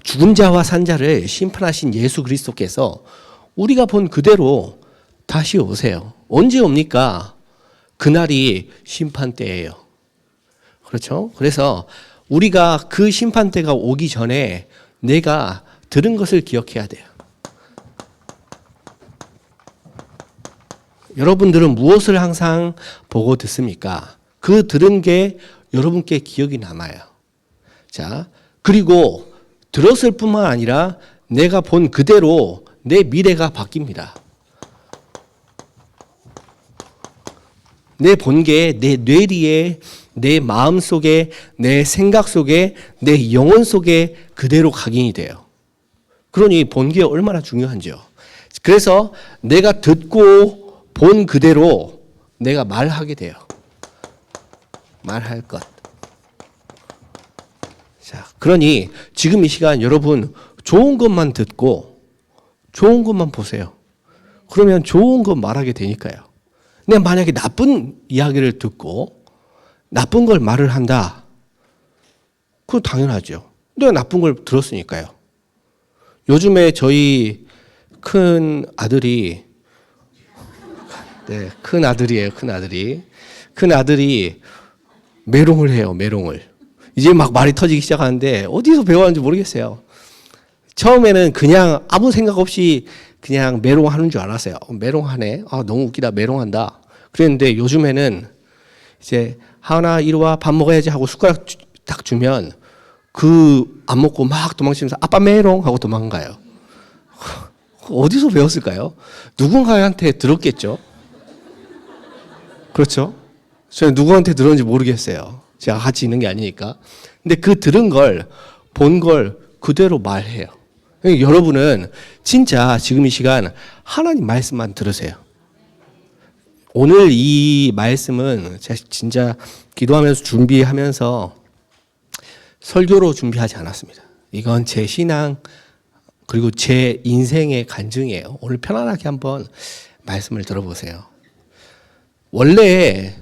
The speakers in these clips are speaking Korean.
죽은 자와 산 자를 심판하신 예수 그리스도께서 우리가 본 그대로 다시 오세요. 언제 옵니까? 그날이 심판 때예요. 그렇죠? 그래서 우리가 그 심판 때가 오기 전에 내가 들은 것을 기억해야 돼요. 여러분들은 무엇을 항상 보고 듣습니까? 그 들은 게 여러분께 기억이 남아요. 자, 그리고 들었을 뿐만 아니라 내가 본 그대로 내 미래가 바뀝니다. 내 본 게 내 뇌리에, 내 마음 속에, 내 생각 속에, 내 영혼 속에 그대로 각인이 돼요. 그러니 본 게 얼마나 중요한지요. 그래서 내가 듣고 본 그대로 내가 말하게 돼요. 말할 것. 자, 그러니 지금 이 시간 여러분 좋은 것만 듣고 좋은 것만 보세요. 그러면 좋은 것 말하게 되니까요. 근데 만약에 나쁜 이야기를 듣고 나쁜 걸 말을 한다. 그건 당연하죠. 내가 나쁜 걸 들었으니까요. 요즘에 저희 큰 아들이 큰 아들이에요. 큰 아들이 메롱을 해요. 메롱을. 이제 막 말이 터지기 시작하는데 어디서 배웠는지 모르겠어요. 처음에는 그냥 아무 생각 없이 그냥 메롱하는 줄 알았어요. 메롱하네. 너무 웃기다. 메롱한다. 그랬는데 요즘에는 이제 하은아 이리 와 밥 먹어야지 하고 숟가락 딱 주면 그 안 먹고 막 도망치면서 아빠 메롱 하고 도망가요. 어디서 배웠을까요? 누군가한테 들었겠죠. 그렇죠? 저는 누구한테 들었는지 모르겠어요. 제가 같이 있는 게 아니니까. 근데 그 들은 걸, 본 걸 그대로 말해요. 그러니까 여러분은 진짜 지금 이 시간 하나님 말씀만 들으세요. 오늘 이 말씀은 제가 진짜 기도하면서 준비하면서 설교로 준비하지 않았습니다. 이건 제 신앙 그리고 제 인생의 간증이에요. 오늘 편안하게 한번 말씀을 들어보세요. 원래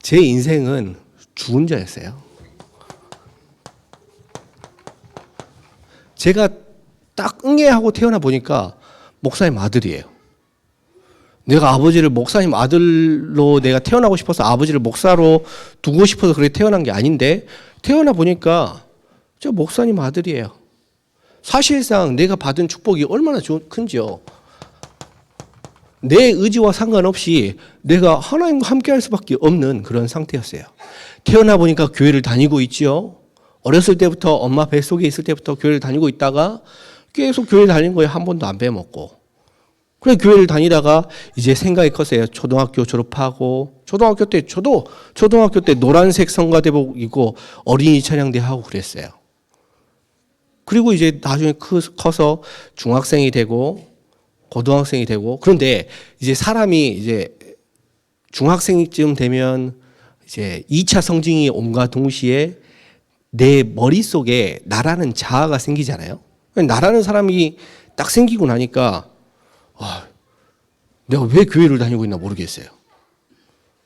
제 인생은 죽은 자였어요. 제가 딱 응애하고 태어나 보니까 목사님 아들이에요. 내가 아버지를 목사님 아들로 내가 태어나고 싶어서 아버지를 목사로 두고 싶어서 그렇게 태어난 게 아닌데 태어나 보니까 저 목사님 아들이에요. 사실상 내가 받은 축복이 얼마나 큰지요. 내 의지와 상관없이 내가 하나님과 함께 할 수밖에 없는 그런 상태였어요. 태어나 보니까 교회를 다니고 있지요. 어렸을 때부터 엄마 뱃속에 있을 때부터 교회를 다니고 있다가 계속 교회를 다니는 거에 한 번도 안 빼먹고. 그래 교회를 다니다가 이제 생각이 컸어요. 초등학교 졸업하고 초등학교 때 저도 초등학교 때 노란색 성가대복 입고 어린이 찬양대 하고 그랬어요. 그리고 이제 나중에 커서 중학생이 되고 고등학생이 되고 그런데 이제 사람이 이제 중학생쯤 되면 이제 2차 성징이 온과 동시에 내 머릿속에 나라는 자아가 생기잖아요. 나라는 사람이 딱 생기고 나니까 내가 왜 교회를 다니고 있나 모르겠어요.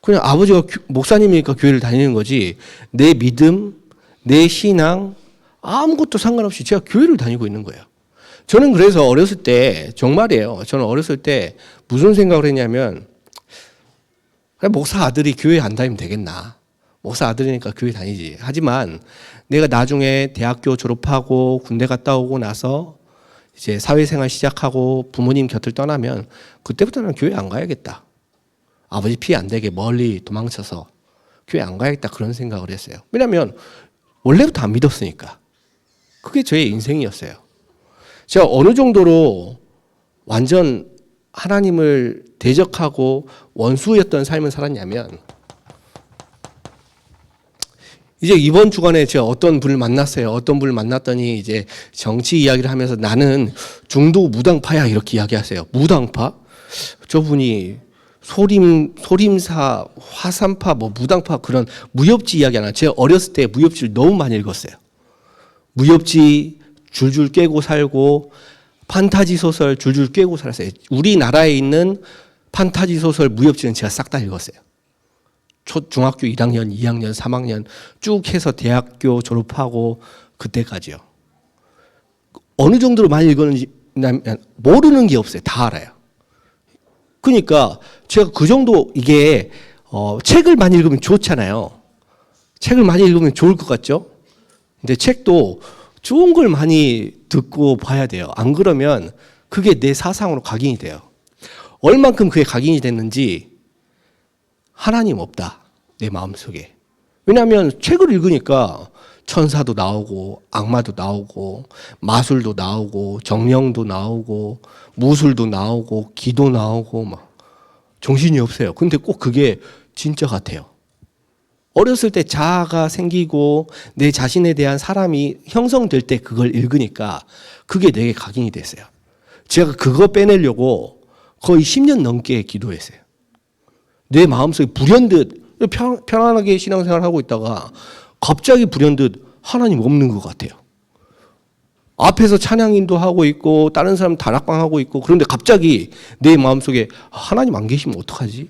그냥 아버지가 목사님이니까 교회를 다니는 거지 내 믿음, 내 신앙 아무것도 상관없이 제가 교회를 다니고 있는 거예요. 저는 그래서 어렸을 때 정말이에요. 저는 어렸을 때 무슨 생각을 했냐면 목사 아들이 교회 안 다니면 되겠나. 목사 아들이니까 교회 다니지. 하지만 내가 나중에 대학교 졸업하고 군대 갔다 오고 나서 이제 사회생활 시작하고 부모님 곁을 떠나면 그때부터는 교회 안 가야겠다. 아버지 피해 안 되게 멀리 도망쳐서 교회 안 가야겠다 그런 생각을 했어요. 왜냐하면 원래부터 안 믿었으니까. 그게 저의 인생이었어요. 제가 어느 정도로 완전 하나님을 대적하고 원수였던 삶을 살았냐면 이제 이번 주간에 제가 어떤 분을 만났어요. 어떤 분을 만났더니 이제 정치 이야기를 하면서 나는 중도 무당파야 이렇게 이야기하세요. 무당파? 저분이 소림사, 화산파, 무당파 그런 무협지 이야기 하나. 제가 어렸을 때 무협지를 너무 많이 읽었어요. 무협지 줄줄 깨고 살고 판타지 소설 줄줄 깨고 살았어요. 우리나라에 있는 판타지 소설 무협지는 제가 싹 다 읽었어요. 중학교 1학년, 2학년, 3학년 쭉 해서 대학교 졸업하고 그때까지요. 어느 정도로 많이 읽었는지 모르는 게 없어요. 다 알아요. 그러니까 제가 그 정도 이게 책을 많이 읽으면 좋잖아요. 책을 많이 읽으면 좋을 것 같죠? 근데 책도 좋은 걸 많이 듣고 봐야 돼요. 안 그러면 그게 내 사상으로 각인이 돼요. 얼만큼 그게 각인이 됐는지 하나님 없다. 내 마음속에. 왜냐하면 책을 읽으니까 천사도 나오고 악마도 나오고 마술도 나오고 정령도 나오고 무술도 나오고 기도 나오고 막 정신이 없어요. 근데 꼭 그게 진짜 같아요. 어렸을 때 자아가 생기고 내 자신에 대한 사람이 형성될 때 그걸 읽으니까 그게 내게 각인이 됐어요. 제가 그거 빼내려고 거의 10년 넘게 기도했어요. 내 마음속에 불현듯 편안하게 신앙생활을 하고 있다가 갑자기 불현듯 하나님 없는 것 같아요. 앞에서 찬양인도 하고 있고 다른 사람 다락방 하고 있고 그런데 갑자기 내 마음속에 하나님 안 계시면 어떡하지?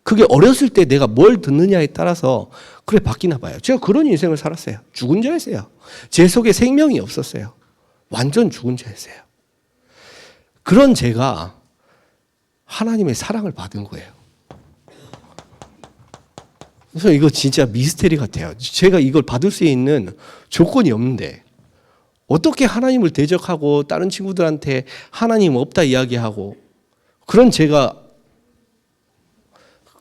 그게 어렸을 때 내가 뭘 듣느냐에 따라서 그래 바뀌나 봐요. 제가 그런 인생을 살았어요. 죽은 자였어요. 제 속에 생명이 없었어요. 완전 죽은 자였어요. 그런 제가 하나님의 사랑을 받은 거예요. 그래서 이거 진짜 미스테리 같아요. 제가 이걸 받을 수 있는 조건이 없는데 어떻게 하나님을 대적하고 다른 친구들한테 하나님 없다 이야기하고 그런 제가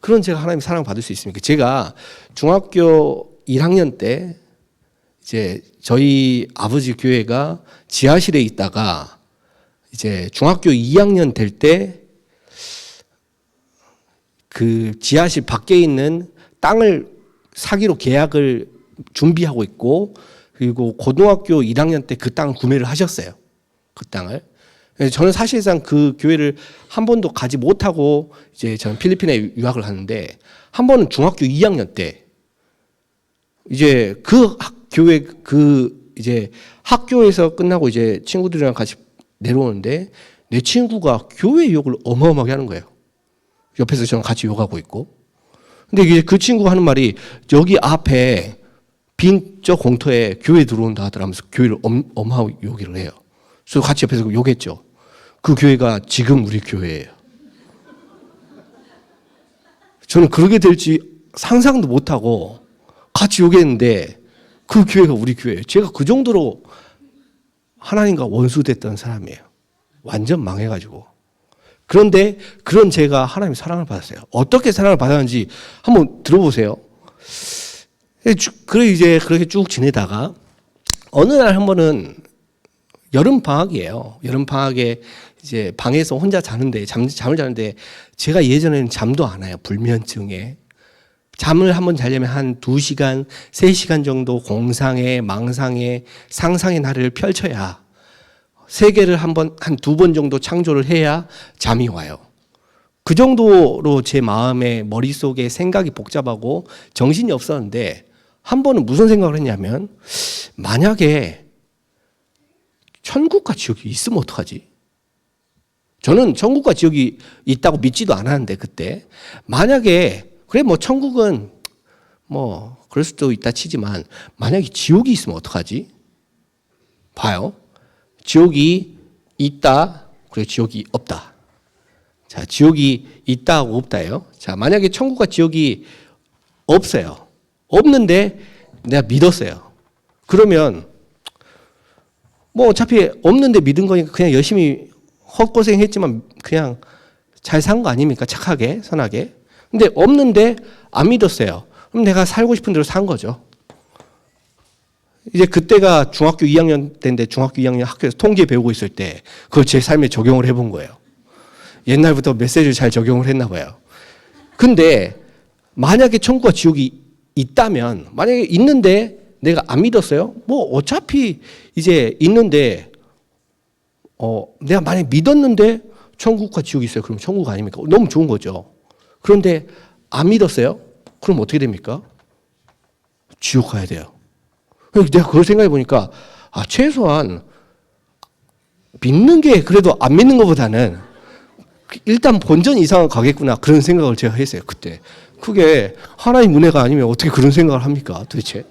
하나님 사랑 받을 수 있습니까? 제가 중학교 1학년 때 이제 저희 아버지 교회가 지하실에 있다가 이제 중학교 2학년 될 때 그 지하실 밖에 있는 땅을 사기로 계약을 준비하고 있고 그리고 고등학교 1학년 때 그 땅을 구매를 하셨어요. 그 땅을. 저는 사실상 그 교회를 한 번도 가지 못하고 이제 저는 필리핀에 유학을 하는데 한 번은 중학교 2학년 때 이제 그 교회 이제 학교에서 끝나고 이제 친구들이랑 같이 내려오는데 내 친구가 교회 욕을 어마어마하게 하는 거예요. 옆에서 저는 같이 욕하고 있고. 근데 이제 그 친구가 하는 말이 여기 앞에 빈 저 공터에 교회 들어온다 하더라면서 교회를 어마어마하게 욕을 해요. 그래서 같이 옆에서 욕했죠. 그 교회가 지금 우리 교회예요. 저는 그러게 될지 상상도 못하고 같이 욕했는데 그 교회가 우리 교회예요. 제가 그 정도로 하나님과 원수됐던 사람이에요. 완전 망해가지고. 그런데 그런 제가 하나님의 사랑을 받았어요. 어떻게 사랑을 받았는지 한번 들어보세요. 그래 이제 그렇게 쭉 지내다가 어느 날 한 번은 여름 방학이에요. 여름 방학에 이제 방에서 혼자 자는데 잠을 자는데 제가 예전에는 잠도 안 와요. 불면증에. 잠을 한번 자려면 한 2시간, 3시간 정도 공상에 망상에 상상의 나래를 펼쳐야 세계를 한 2번 정도 창조를 해야 잠이 와요. 그 정도로 제 마음에 머릿속에 생각이 복잡하고 정신이 없었는데 한 번은 무슨 생각을 했냐면 만약에 천국과 지옥이 있으면 어떡하지? 저는 천국과 지옥이 있다고 믿지도 않았는데 그때 만약에 그래 뭐 천국은 뭐 그럴 수도 있다 치지만 만약에 지옥이 있으면 어떡하지? 봐요. 지옥이 있다. 그리고 지옥이 없다. 자, 지옥이 있다하고 없다예요. 자, 만약에 천국과 지옥이 없어요. 없는데 내가 믿었어요. 그러면 뭐 어차피 없는데 믿은 거니까 그냥 열심히 헛고생했지만 그냥 잘 산 거 아닙니까? 착하게, 선하게. 근데 없는데 안 믿었어요. 그럼 내가 살고 싶은 대로 산 거죠. 이제 그때가 중학교 2학년 때인데 중학교 2학년 학교에서 통계 배우고 있을 때 그걸 제 삶에 적용을 해본 거예요. 옛날부터 메시지를 잘 적용을 했나 봐요. 근데 만약에 천국과 지옥이 있다면 만약에 있는데 내가 안 믿었어요? 뭐 어차피 이제 있는데 내가 만약에 믿었는데 천국과 지옥이 있어요. 그럼 천국 아닙니까? 너무 좋은 거죠. 그런데 안 믿었어요? 그럼 어떻게 됩니까? 지옥 가야 돼요. 내가 그걸 생각해 보니까 최소한 믿는 게 그래도 안 믿는 것보다는 일단 본전 이상은 가겠구나 그런 생각을 제가 했어요. 그때. 그게 하나님 은혜가 아니면 어떻게 그런 생각을 합니까? 도대체.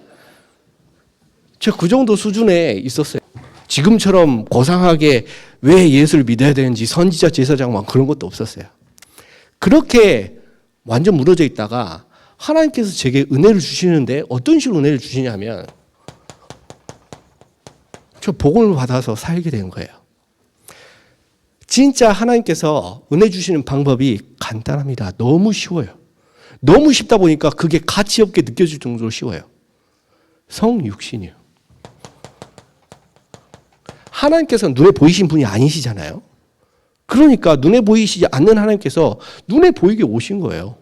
제가 그 정도 수준에 있었어요. 지금처럼 고상하게 왜 예수를 믿어야 되는지 선지자 제사장만 그런 것도 없었어요. 그렇게 완전 무너져 있다가 하나님께서 제게 은혜를 주시는데 어떤 식으로 은혜를 주시냐면 저 복음을 받아서 살게 된 거예요. 진짜 하나님께서 은혜 주시는 방법이 간단합니다. 너무 쉬워요. 너무 쉽다 보니까 그게 가치 없게 느껴질 정도로 쉬워요. 성육신이요. 하나님께서 눈에 보이신 분이 아니시잖아요. 그러니까 눈에 보이시지 않는 하나님께서 눈에 보이게 오신 거예요.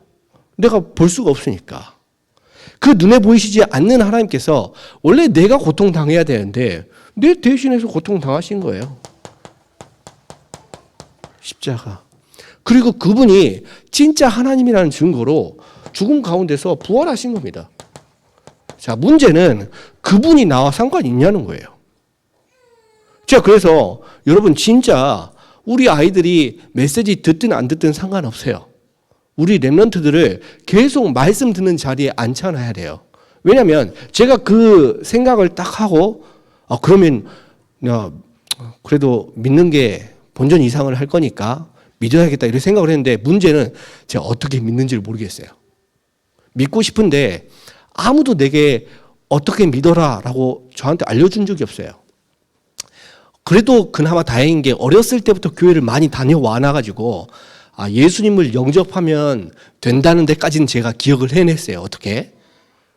내가 볼 수가 없으니까. 그 눈에 보이시지 않는 하나님께서 원래 내가 고통당해야 되는데 내 대신해서 고통당하신 거예요. 십자가. 그리고 그분이 진짜 하나님이라는 증거로 죽음 가운데서 부활하신 겁니다. 자, 문제는 그분이 나와 상관이 있냐는 거예요. 자, 그래서 여러분 진짜 우리 아이들이 메시지 듣든 안 듣든 상관없어요. 우리 렘넌트들을 계속 말씀 듣는 자리에 앉혀놔야 돼요. 왜냐하면 제가 그 생각을 딱 하고 그러면 그래도 믿는 게 본전 이상을 할 거니까 믿어야겠다 이렇게 생각을 했는데 문제는 제가 어떻게 믿는지를 모르겠어요. 믿고 싶은데 아무도 내게 어떻게 믿어라라고 저한테 알려준 적이 없어요. 그래도 그나마 다행인 게 어렸을 때부터 교회를 많이 다녀와놔가지고 예수님을 영접하면 된다는 데까지는 제가 기억을 해냈어요. 어떻게?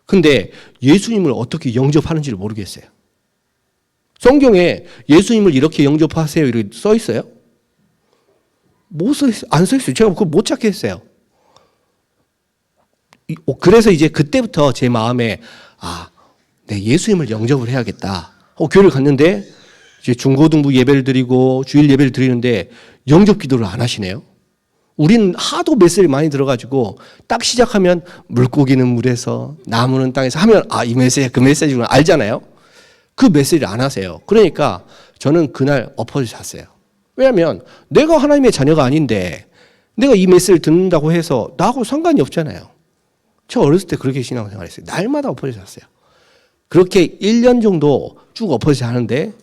근데 예수님을 어떻게 영접하는지를 모르겠어요. 성경에 예수님을 이렇게 영접하세요 이렇게 써 있어요? 안 써 있어요. 제가 그걸 못 찾겠어요. 그래서 이제 그때부터 제 마음에 네, 예수님을 영접을 해야겠다. 교회를 갔는데 이제 중고등부 예배를 드리고 주일 예배를 드리는데 영접 기도를 안 하시네요. 우린 하도 메시지를 많이 들어가지고 딱 시작하면 물고기는 물에서 나무는 땅에서 하면 이 메시지 그 메시지구나 알잖아요. 그 메시지를 안 하세요. 그러니까 저는 그날 엎어져 잤어요. 왜냐하면 내가 하나님의 자녀가 아닌데 내가 이 메시지를 듣는다고 해서 나하고 상관이 없잖아요. 저 어렸을 때 그렇게 신앙생활 했어요. 날마다 엎어져 잤어요. 그렇게 1년 정도 쭉 엎어져 자는데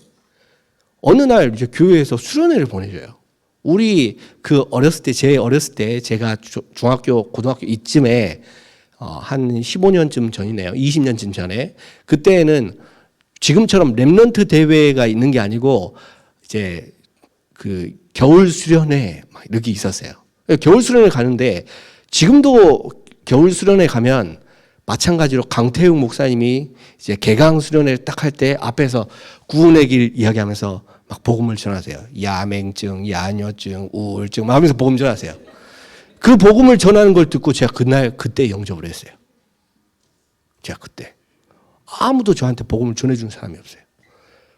어느 날 이제 교회에서 수련회를 보내줘요. 우리 제 어렸을 때 제가 중학교, 고등학교 이쯤에 한 15년쯤 전이네요. 20년쯤 전에. 그때는 지금처럼 렘넌트 대회가 있는 게 아니고 이제 그 겨울 수련회 막 이렇게 있었어요. 겨울 수련회 가는데 지금도 겨울 수련회 가면 마찬가지로 강태웅 목사님이 이제 개강 수련회를 딱 할 때 앞에서 구원의 길 이야기하면서 막 복음을 전하세요. 야맹증, 야뇨증, 우울증 막 하면서 복음 전하세요. 그 복음을 전하는 걸 듣고 제가 그때 영접을 했어요. 제가 그때. 아무도 저한테 복음을 전해주는 사람이 없어요.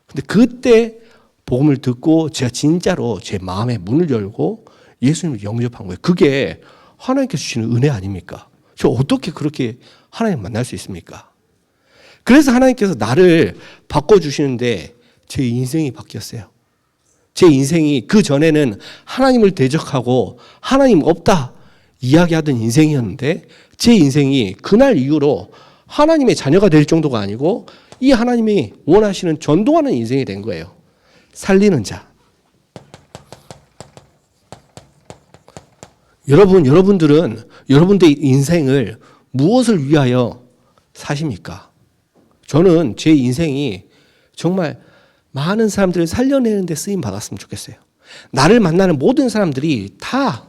근데 그때 복음을 듣고 제가 진짜로 제 마음의 문을 열고 예수님을 영접한 거예요. 그게 하나님께서 주시는 은혜 아닙니까? 저 어떻게 그렇게 하나님 만날 수 있습니까? 그래서 하나님께서 나를 바꿔주시는데 제 인생이 바뀌었어요. 제 인생이 그 전에는 하나님을 대적하고 하나님 없다 이야기하던 인생이었는데 제 인생이 그날 이후로 하나님의 자녀가 될 정도가 아니고 이 하나님이 원하시는 전도하는 인생이 된 거예요. 살리는 자. 여러분들은 여러분들의 인생을 무엇을 위하여 사십니까? 저는 제 인생이 정말 많은 사람들을 살려내는 데 쓰임 받았으면 좋겠어요. 나를 만나는 모든 사람들이 다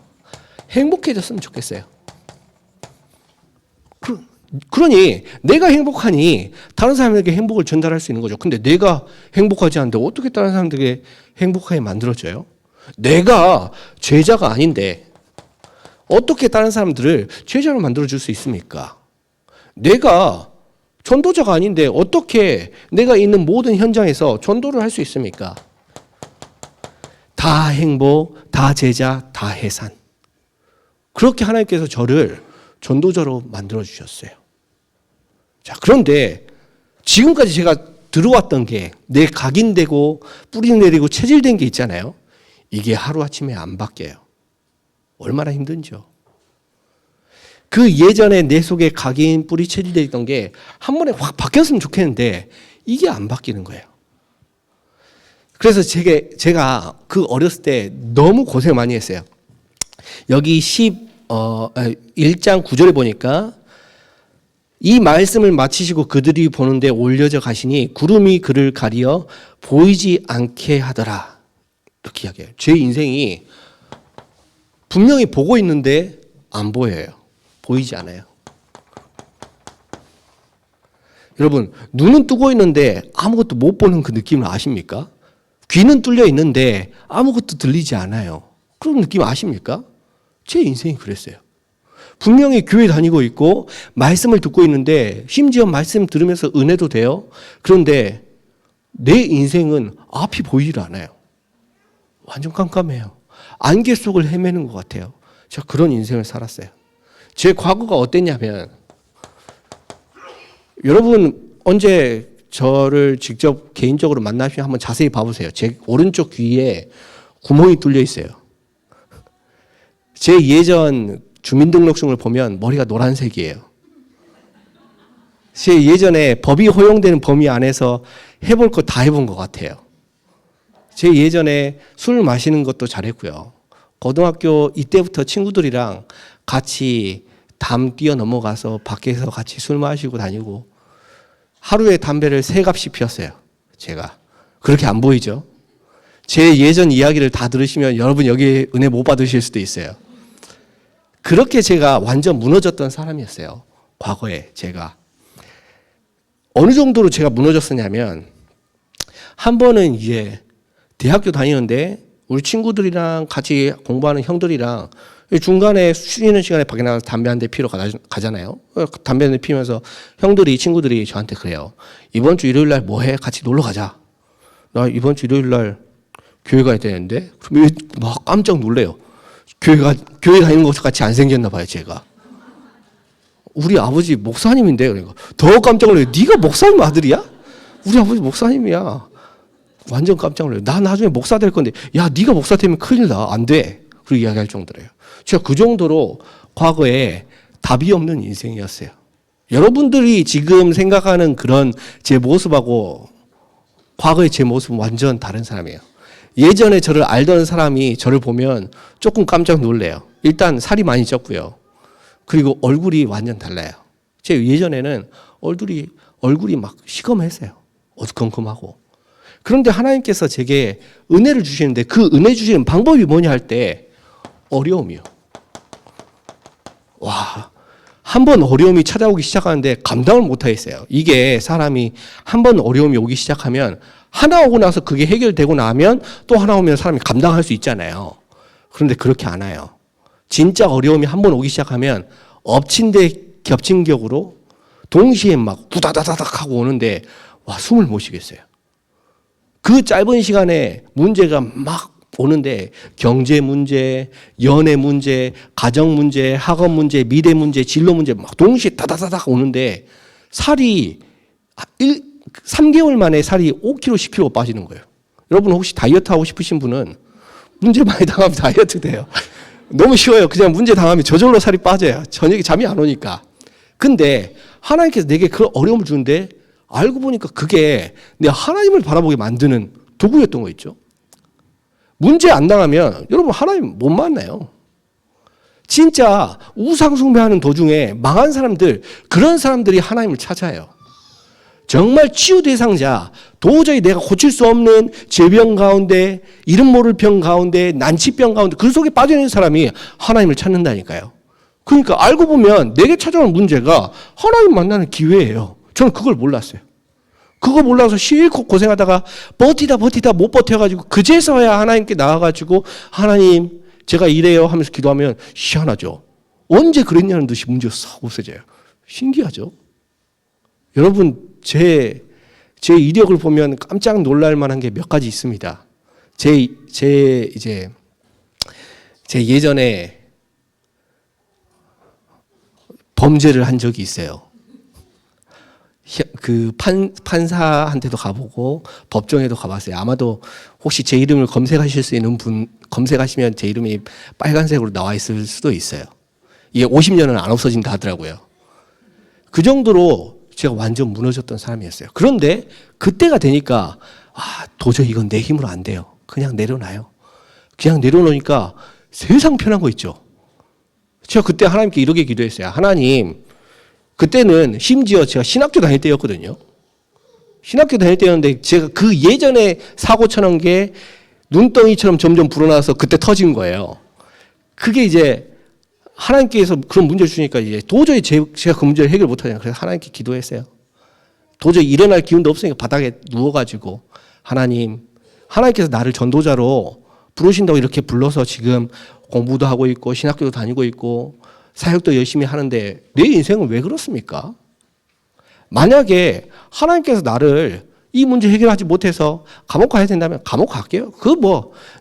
행복해졌으면 좋겠어요. 그러니 내가 행복하니 다른 사람에게 행복을 전달할 수 있는 거죠. 근데 내가 행복하지 않는데 어떻게 다른 사람들에게 행복하게 만들어져요? 내가 죄자가 아닌데 어떻게 다른 사람들을 죄자로 만들어줄 수 있습니까? 내가 전도자가 아닌데 어떻게 내가 있는 모든 현장에서 전도를 할 수 있습니까? 다 행복, 다 제자, 다 해산. 그렇게 하나님께서 저를 전도자로 만들어주셨어요. 자, 그런데 지금까지 제가 들어왔던 게 내 각인되고 뿌리 내리고 체질된 게 있잖아요. 이게 하루아침에 안 바뀌어요. 얼마나 힘든지요. 그 예전에 내 속에 각인 뿌리 체질되어 있던 게 한 번에 확 바뀌었으면 좋겠는데 이게 안 바뀌는 거예요. 그래서 제가 그 어렸을 때 너무 고생 많이 했어요. 여기 1장 9절에 보니까 이 말씀을 마치시고 그들이 보는데 올려져 가시니 구름이 그를 가리어 보이지 않게 하더라. 이렇게 이야기해요. 제 인생이 분명히 보고 있는데 안 보여요. 보이지 않아요. 여러분, 눈은 뜨고 있는데 아무것도 못 보는 그 느낌을 아십니까? 귀는 뚫려 있는데 아무것도 들리지 않아요. 그런 느낌 아십니까? 제 인생이 그랬어요. 분명히 교회 다니고 있고 말씀을 듣고 있는데 심지어 말씀 들으면서 은혜도 돼요. 그런데 내 인생은 앞이 보이질 않아요. 완전 깜깜해요. 안개 속을 헤매는 것 같아요. 제가 그런 인생을 살았어요. 제 과거가 어땠냐면, 여러분 언제 저를 직접 개인적으로 만나시면 한번 자세히 봐보세요. 제 오른쪽 귀에 구멍이 뚫려 있어요. 제 예전 주민등록증을 보면 머리가 노란색이에요. 제 예전에 법이 허용되는 범위 안에서 해볼 거 다 해본 것 같아요. 제 예전에 술 마시는 것도 잘했고요. 고등학교 이때부터 친구들이랑 같이 담 뛰어 넘어가서 밖에서 같이 술 마시고 다니고 하루에 담배를 3갑씩 피웠어요. 제가. 그렇게 안 보이죠? 제 예전 이야기를 다 들으시면 여러분 여기 은혜 못 받으실 수도 있어요. 그렇게 제가 완전 무너졌던 사람이었어요. 과거에 제가. 어느 정도로 제가 무너졌었냐면, 한 번은 이제 대학교 다니는데 우리 친구들이랑 같이 공부하는 형들이랑 중간에 쉬는 시간에 밖에 나가서 담배 한 대 피러 가잖아요. 담배 한 대 피면서 친구들이 저한테 그래요. 이번 주 일요일 날 뭐 해? 같이 놀러 가자. 나 이번 주 일요일 날 교회 가야 되는데? 그러면 막 깜짝 놀래요. 교회 다니는 것 같이 안 생겼나 봐요, 제가. 우리 아버지 목사님인데, 그러니까 더 깜짝 놀래요. 네가 목사님 아들이야? 우리 아버지 목사님이야. 완전 깜짝 놀래요. 나 나중에 목사 될 건데, 야, 네가 목사 되면 큰일 나. 안 돼. 그렇게 이야기할 정도로요. 제가 그 정도로 과거에 답이 없는 인생이었어요. 여러분들이 지금 생각하는 그런 제 모습하고 과거의 제 모습은 완전 다른 사람이에요. 예전에 저를 알던 사람이 저를 보면 조금 깜짝 놀래요. 일단 살이 많이 쪘고요. 그리고 얼굴이 완전 달라요. 제 예전에는 얼굴이 막 시커매했어요. 어두컴컴하고. 그런데 하나님께서 제게 은혜를 주시는데 그 은혜 주시는 방법이 뭐냐 할 때 어려움이요. 와, 한 번 어려움이 찾아오기 시작하는데 감당을 못하겠어요. 이게 사람이 한 번 어려움이 오기 시작하면 하나 오고 나서 그게 해결되고 나면 또 하나 오면 사람이 감당할 수 있잖아요. 그런데 그렇게 안 와요. 진짜 어려움이 한 번 오기 시작하면 엎친 데 겹친 격으로 동시에 막 후다다다닥 하고 오는데 와, 숨을 못 쉬겠어요. 그 짧은 시간에 문제가 막 오는데 경제 문제, 연애 문제, 가정 문제, 학업 문제, 미래 문제, 진로 문제 막 동시에 다다다닥 오는데 살이 3개월 만에 살이 5kg, 10kg 빠지는 거예요. 여러분 혹시 다이어트 하고 싶으신 분은 문제 많이 당하면 다이어트 돼요. 너무 쉬워요. 그냥 문제 당하면 저절로 살이 빠져요. 저녁에 잠이 안 오니까. 근데 하나님께서 내게 그 어려움을 주는데 알고 보니까 그게 내가 하나님을 바라보게 만드는 도구였던 거 있죠. 문제 안 당하면 여러분 하나님 못 만나요. 진짜 우상 숭배하는 도중에 망한 사람들, 그런 사람들이 하나님을 찾아요. 정말 치유 대상자, 도저히 내가 고칠 수 없는 질병 가운데, 이름 모를 병 가운데, 난치병 가운데 그 속에 빠져있는 사람이 하나님을 찾는다니까요. 그러니까 알고 보면 내게 찾아오는 문제가 하나님 만나는 기회예요. 저는 그걸 몰랐어요. 그거 몰라서 실컷 고생하다가 버티다 못 버텨가지고 그제서야 하나님께 나와가지고 하나님 제가 이래요 하면서 기도하면 희한하죠. 언제 그랬냐는 듯이 문제가 싹 없어져요. 신기하죠. 여러분 제 이력을 보면 깜짝 놀랄 만한 게 몇 가지 있습니다. 제 예전에 범죄를 한 적이 있어요. 그 판사한테도 가보고 법정에도 가봤어요. 아마도 혹시 제 이름을 검색하실 수 있는 분 검색하시면 제 이름이 빨간색으로 나와 있을 수도 있어요. 이게 50년은 안 없어진다 하더라고요. 그 정도로 제가 완전 무너졌던 사람이었어요. 그런데 그때가 되니까 도저히 이건 내 힘으로 안 돼요. 그냥 내려놔요. 그냥 내려놓으니까 세상 편한 거 있죠. 제가 그때 하나님께 이렇게 기도했어요. 하나님, 그때는 심지어 제가 신학교 다닐 때였거든요. 신학교 다닐 때였는데 제가 그 예전에 사고 쳐놓은 게 눈덩이처럼 점점 불어나서 그때 터진 거예요. 그게 이제 하나님께서 그런 문제를 주니까 이제 도저히 제가 그 문제를 해결 못하잖아요. 그래서 하나님께 기도했어요. 도저히 일어날 기운도 없으니까 바닥에 누워가지고 하나님께서 나를 전도자로 부르신다고 이렇게 불러서 지금 공부도 하고 있고 신학교도 다니고 있고 사역도 열심히 하는데 내 인생은 왜 그렇습니까? 만약에 하나님께서 나를 이 문제 해결하지 못해서 감옥 가야 된다면 감옥 갈게요.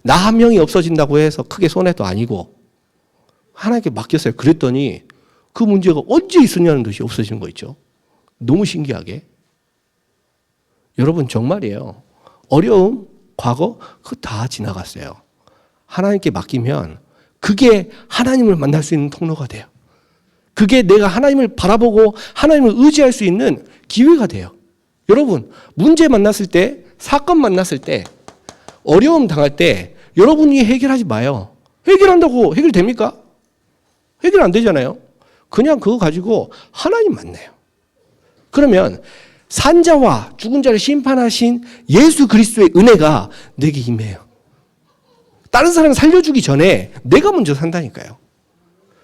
나 한 명이 없어진다고 해서 크게 손해도 아니고 하나님께 맡겼어요. 그랬더니 그 문제가 언제 있었냐는 듯이 없어지는 거 있죠. 너무 신기하게. 여러분 정말이에요. 어려움, 과거 그거 다 지나갔어요. 하나님께 맡기면 그게 하나님을 만날 수 있는 통로가 돼요. 그게 내가 하나님을 바라보고 하나님을 의지할 수 있는 기회가 돼요. 여러분 문제 만났을 때, 사건 만났을 때, 어려움 당할 때 여러분이 해결하지 마요. 해결한다고 해결됩니까? 해결 안 되잖아요. 그냥 그거 가지고 하나님 만나요. 그러면 산자와 죽은 자를 심판하신 예수 그리스도의 은혜가 내게 임해요. 다른 사람 살려주기 전에 내가 먼저 산다니까요.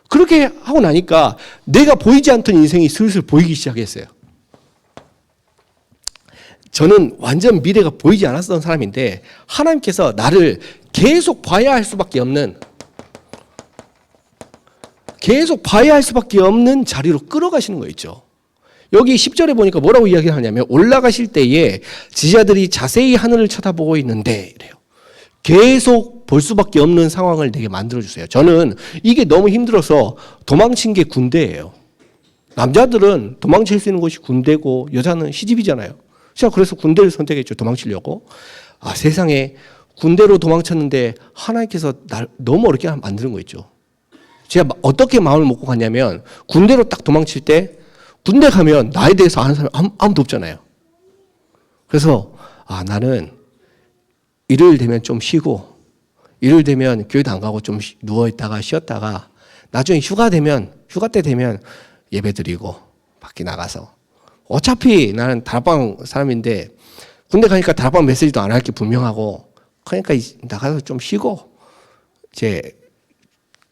그렇게 하고 나니까 내가 보이지 않던 인생이 슬슬 보이기 시작했어요. 저는 완전 미래가 보이지 않았던 사람인데 하나님께서 나를 계속 봐야 할 수밖에 없는 자리로 끌어가시는 거 있죠. 여기 10절에 보니까 뭐라고 이야기하냐면 올라가실 때에 지자들이 자세히 하늘을 쳐다보고 있는데 이래요. 계속 볼 수밖에 없는 상황을 내게 만들어주세요. 저는 이게 너무 힘들어서 도망친 게 군대예요. 남자들은 도망칠 수 있는 곳이 군대고 여자는 시집이잖아요. 제가 그래서 군대를 선택했죠. 도망치려고. 세상에 군대로 도망쳤는데 하나님께서 날 너무 어렵게 만드는 거 있죠. 제가 어떻게 마음을 먹고 갔냐면 군대로 딱 도망칠 때 군대 가면 나에 대해서 아는 사람이 아무도 없잖아요. 그래서 나는 일요일 되면 좀 쉬고 일요일 되면 교회도 안 가고 좀 누워있다가 쉬었다가 나중에 휴가 때 되면 예배 드리고 밖에 나가서 어차피 나는 다락방 사람인데 군대 가니까 다락방 메시지도 안 할 게 분명하고 그러니까 나가서 좀 쉬고 이제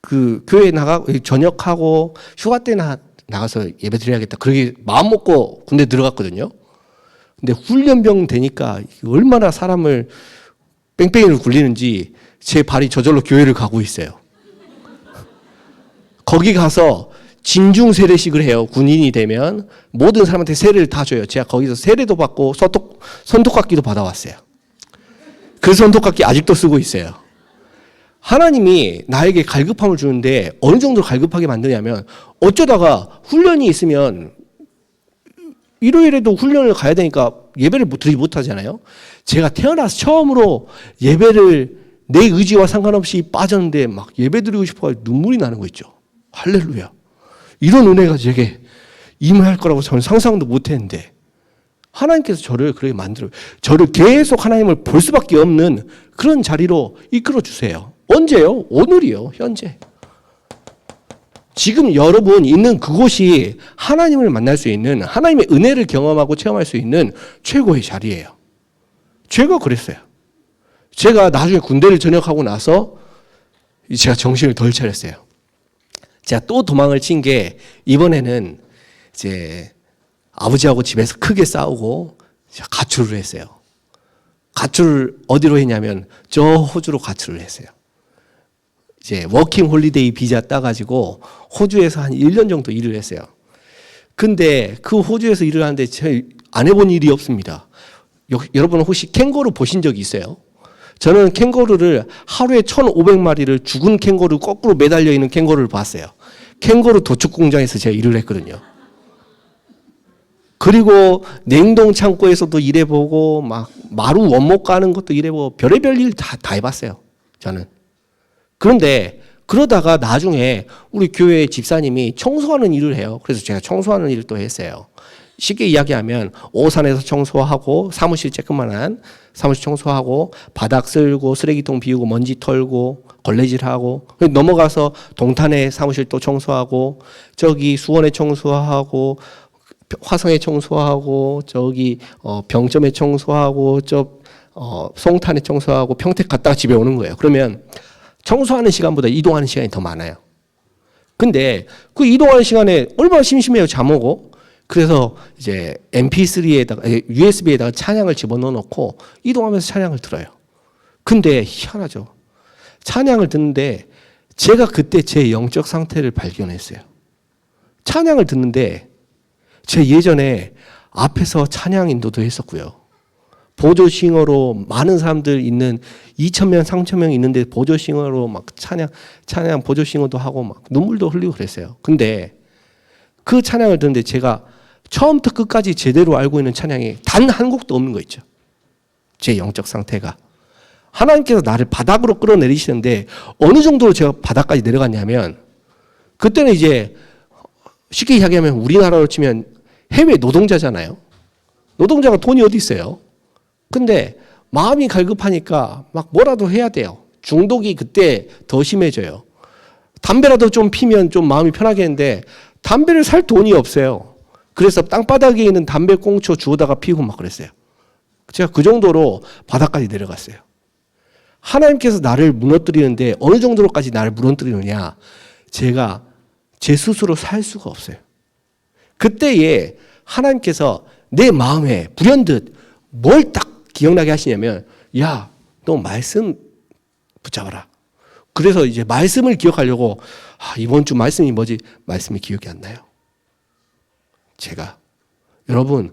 그 교회 나가고 저녁하고 휴가 때 나가서 예배 드려야겠다. 그렇게 마음 먹고 군대 들어갔거든요. 근데 훈련병 되니까 얼마나 사람을 뺑뺑이를 굴리는지 제 발이 저절로 교회를 가고 있어요. 거기 가서 진중 세례식을 해요. 군인이 되면 모든 사람한테 세례를 다 줘요. 제가 거기서 세례도 받고 손톱깎이도 받아왔어요. 그 손톱깎이 아직도 쓰고 있어요. 하나님이 나에게 갈급함을 주는데 어느 정도로 갈급하게 만드냐면 어쩌다가 훈련이 있으면 일요일에도 훈련을 가야 되니까 예배를 드리지 못하잖아요. 제가 태어나서 처음으로 예배를 내 의지와 상관없이 빠졌는데 막 예배 드리고 싶어서 눈물이 나는 거 있죠. 할렐루야. 이런 은혜가 제게 임할 거라고 저는 상상도 못했는데 하나님께서 저를 그렇게 만들어요. 저를 계속 하나님을 볼 수밖에 없는 그런 자리로 이끌어 주세요. 언제요? 오늘이요. 현재. 지금 여러분 있는 그곳이 하나님을 만날 수 있는 하나님의 은혜를 경험하고 체험할 수 있는 최고의 자리예요. 제가 그랬어요. 제가 나중에 군대를 전역하고 나서 제가 정신을 덜 차렸어요. 제가 또 도망을 친 게 이번에는 이제 아버지하고 집에서 크게 싸우고 가출을 했어요. 가출을 어디로 했냐면 저 호주로 가출을 했어요. 이제 워킹 홀리데이 비자 따가지고 호주에서 한 1년 정도 일을 했어요. 근데 그 호주에서 일을 하는데 제가 안 해본 일이 없습니다. 여러분 혹시 캥거루 보신 적 있어요? 저는 캥거루를 하루에 1,500마리를 죽은 캥거루 거꾸로 매달려 있는 캥거루를 봤어요. 캥거루 도축 공장에서 제가 일을 했거든요. 그리고 냉동 창고에서도 일해보고 막 마루 원목 가는 것도 일해보고 별의별 일 다 해봤어요. 저는. 그런데 그러다가 나중에 우리 교회 집사님이 청소하는 일을 해요. 그래서 제가 청소하는 일을 또 했어요. 쉽게 이야기하면 오산에서 청소하고 사무실 쬐끄만한 사무실 청소하고 바닥 쓸고 쓰레기통 비우고 먼지 털고 걸레질하고 넘어가서 동탄에 사무실 또 청소하고 저기 수원에 청소하고 화성에 청소하고 저기 병점에 청소하고 송탄에 청소하고 평택 갔다가 집에 오는 거예요. 그러면 청소하는 시간보다 이동하는 시간이 더 많아요. 근데 그 이동하는 시간에 얼마나 심심해요. 잠 오고. 그래서 이제 MP3에다가 USB에다가 찬양을 집어넣어 놓고 이동하면서 찬양을 들어요. 근데 희한하죠. 찬양을 듣는데 제가 그때 제 영적 상태를 발견했어요. 찬양을 듣는데 제 예전에 앞에서 찬양 인도도 했었고요. 보조싱어로 많은 사람들 있는 2,000명, 3,000명 있는데 보조싱어로 막 찬양 보조싱어도 하고 막 눈물도 흘리고 그랬어요. 근데 그 찬양을 듣는데 제가 처음부터 끝까지 제대로 알고 있는 찬양이 단 한 곡도 없는 거 있죠. 제 영적 상태가. 하나님께서 나를 바닥으로 끌어내리시는데 어느 정도로 제가 바닥까지 내려갔냐면 그때는 이제 쉽게 이야기하면 우리나라로 치면 해외 노동자잖아요. 노동자가 돈이 어디 있어요. 근데 마음이 갈급하니까 막 뭐라도 해야 돼요. 중독이 그때 더 심해져요. 담배라도 좀 피면 좀 마음이 편하겠는데 담배를 살 돈이 없어요. 그래서 땅바닥에 있는 담배 꽁초 주워다가 피우고 막 그랬어요. 제가 그 정도로 바닥까지 내려갔어요. 하나님께서 나를 무너뜨리는데 어느 정도로까지 나를 무너뜨리느냐. 제가 제 스스로 살 수가 없어요. 그때에 하나님께서 내 마음에 불현듯 뭘 딱 기억나게 하시냐면 야, 너 말씀 붙잡아라. 그래서 이제 말씀을 기억하려고 이번 주 말씀이 뭐지? 말씀이 기억이 안 나요. 제가 여러분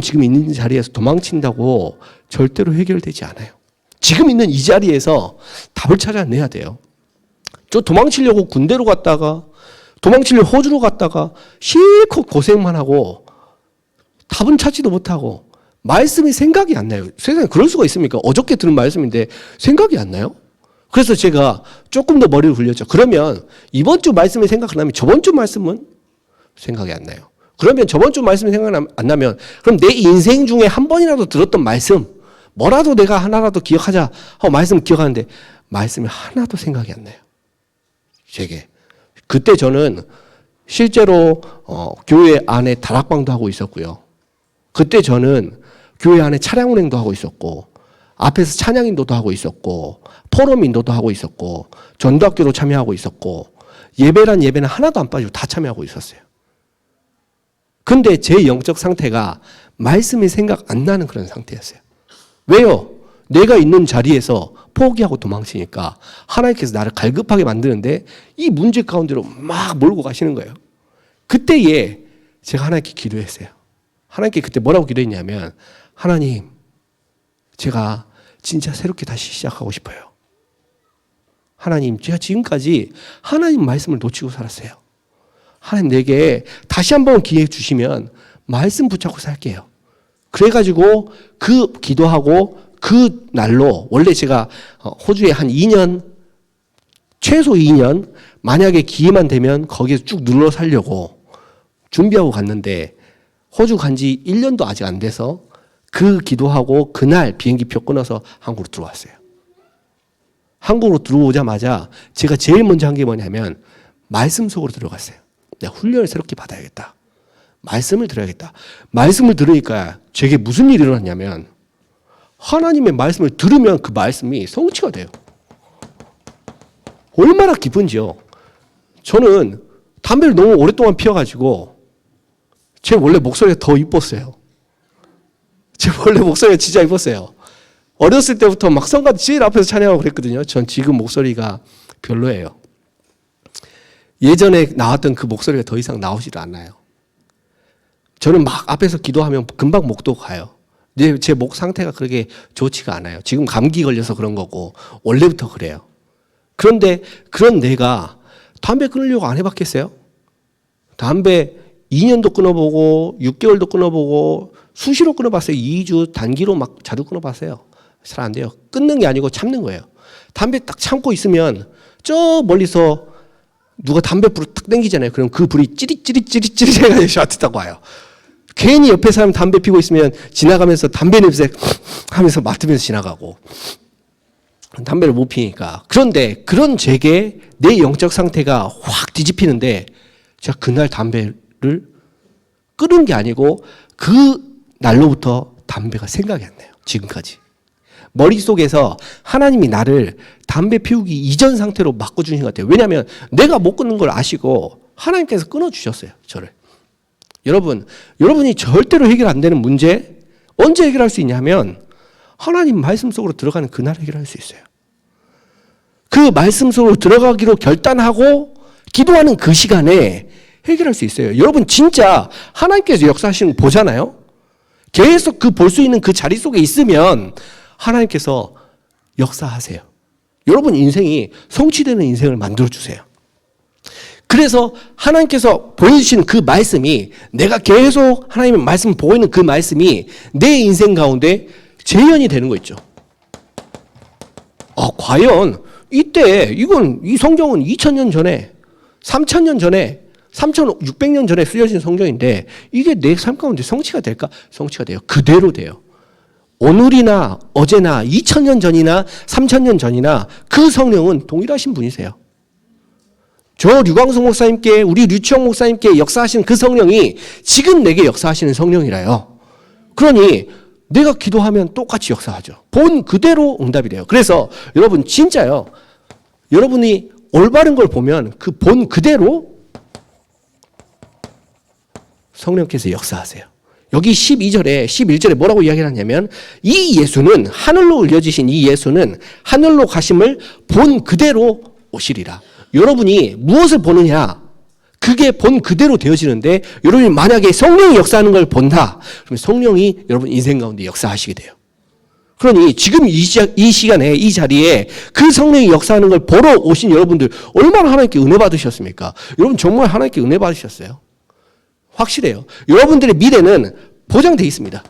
지금 있는 자리에서 도망친다고 절대로 해결되지 않아요. 지금 있는 이 자리에서 답을 찾아내야 돼요. 저 도망치려고 군대로 갔다가 도망치려고 호주로 갔다가 실컷 고생만 하고 답은 찾지도 못하고 말씀이 생각이 안 나요. 세상에 그럴 수가 있습니까? 어저께 들은 말씀인데 생각이 안 나요? 그래서 제가 조금 더 머리를 굴렸죠. 그러면 이번 주 말씀이 생각 안 나면 저번 주 말씀은 생각이 안 나요. 그러면 저번 주 말씀이 생각 안 나면 그럼 내 인생 중에 한 번이라도 들었던 말씀 뭐라도 내가 하나라도 기억하자 하고 말씀 기억하는데 말씀이 하나도 생각이 안 나요. 제게. 그때 저는 실제로 교회 안에 다락방도 하고 있었고요. 그때 저는 교회 안에 차량 운행도 하고 있었고 앞에서 찬양 인도도 하고 있었고 포럼 인도도 하고 있었고 전도학교도 참여하고 있었고 예배란 예배는 하나도 안 빠지고 다 참여하고 있었어요. 근데 제 영적 상태가 말씀이 생각 안 나는 그런 상태였어요. 왜요? 내가 있는 자리에서 포기하고 도망치니까 하나님께서 나를 갈급하게 만드는데 이 문제 가운데로 막 몰고 가시는 거예요. 그때에 제가 하나님께 기도했어요. 하나님께 그때 뭐라고 기도했냐면 하나님, 제가 진짜 새롭게 다시 시작하고 싶어요. 하나님, 제가 지금까지 하나님 말씀을 놓치고 살았어요. 하나님 내게 다시 한번 기회 주시면 말씀 붙잡고 살게요. 그래가지고 그 기도하고 그 날로 원래 제가 호주에 한 2년 최소 2년 만약에 기회만 되면 거기에서 쭉 눌러 살려고 준비하고 갔는데 호주 간 지 1년도 아직 안 돼서 그 기도하고 그날 비행기표 끊어서 한국으로 들어왔어요. 한국으로 들어오자마자 제가 제일 먼저 한 게 뭐냐면 말씀 속으로 들어갔어요. 내가 훈련을 새롭게 받아야겠다. 말씀을 들어야겠다. 말씀을 들으니까 제게 무슨 일이 일어났냐면 하나님의 말씀을 들으면 그 말씀이 성취가 돼요. 얼마나 기쁜지요. 저는 담배를 너무 오랫동안 피워가지고 제 원래 목소리가 더 이뻤어요. 제 원래 목소리가 진짜 이뻤어요. 어렸을 때부터 막 성가대 제일 앞에서 찬양하고 그랬거든요. 전 지금 목소리가 별로예요. 예전에 나왔던 그 목소리가 더 이상 나오지도 않아요. 저는 막 앞에서 기도하면 금방 목도 가요. 제 목 상태가 그렇게 좋지가 않아요. 지금 감기 걸려서 그런 거고 원래부터 그래요. 그런데 그런 내가 담배 끊으려고 안 해봤겠어요? 담배 2년도 끊어보고 6개월도 끊어보고 수시로 끊어봤어요. 2주 단기로 막 자주 끊어봤어요. 잘 안 돼요. 끊는 게 아니고 참는 거예요. 담배 딱 참고 있으면 저 멀리서 누가 담배 불을 딱 당기잖아요. 그럼 그 불이 찌릿찌릿찌릿찌릿 해가지고 저한테 딱 와요. 괜히 옆에 사람 담배 피고 있으면 지나가면서 담배 냄새 하면서 맡으면서 지나가고. 담배를 못 피니까. 그런데 그런 제게 내 영적 상태가 확 뒤집히는데 제가 그날 담배를 끊은 게 아니고 그 날로부터 담배가 생각이 안 나요. 지금까지. 머릿속에서 하나님이 나를 담배 피우기 이전 상태로 바꿔주신 것 같아요. 왜냐하면 내가 못 끊는 걸 아시고 하나님께서 끊어주셨어요. 저를. 여러분이 절대로 해결 안 되는 문제 언제 해결할 수 있냐면 하나님 말씀 속으로 들어가는 그날 해결할 수 있어요. 그 말씀 속으로 들어가기로 결단하고 기도하는 그 시간에 해결할 수 있어요. 여러분 진짜 하나님께서 역사하시는 거 보잖아요. 계속 그 볼 수 있는 그 자리 속에 있으면 하나님께서 역사하세요. 여러분 인생이 성취되는 인생을 만들어주세요. 그래서 하나님께서 보여주시는 그 말씀이 내가 계속 하나님의 말씀을 보고 있는 그 말씀이 내 인생 가운데 재현이 되는 거 있죠. 과연 이때 이 성경은 2000년 전에 3000년 전에 3600년 전에 쓰여진 성경인데 이게 내 삶 가운데 성취가 될까? 성취가 돼요. 그대로 돼요. 오늘이나 어제나 2000년 전이나 3000년 전이나 그 성령은 동일하신 분이세요. 저 류광수 목사님께 우리 류치영 목사님께 역사하시는 그 성령이 지금 내게 역사하시는 성령이라요. 그러니 내가 기도하면 똑같이 역사하죠. 본 그대로 응답이 돼요. 그래서 여러분 진짜요. 여러분이 올바른 걸 보면 그 본 그대로 성령께서 역사하세요. 여기 12절에 11절에 뭐라고 이야기를 하냐면 이 예수는 하늘로 올려지신 이 예수는 하늘로 가심을 본 그대로 오시리라. 여러분이 무엇을 보느냐 그게 본 그대로 되어지는데 여러분이 만약에 성령이 역사하는 걸 본다 그러면 성령이 여러분 인생 가운데 역사하시게 돼요. 그러니 지금 이 시간에 이 자리에 그 성령이 역사하는 걸 보러 오신 여러분들 얼마나 하나님께 은혜 받으셨습니까? 여러분 정말 하나님께 은혜 받으셨어요. 확실해요. 여러분들의 미래는 보장되어 있습니다.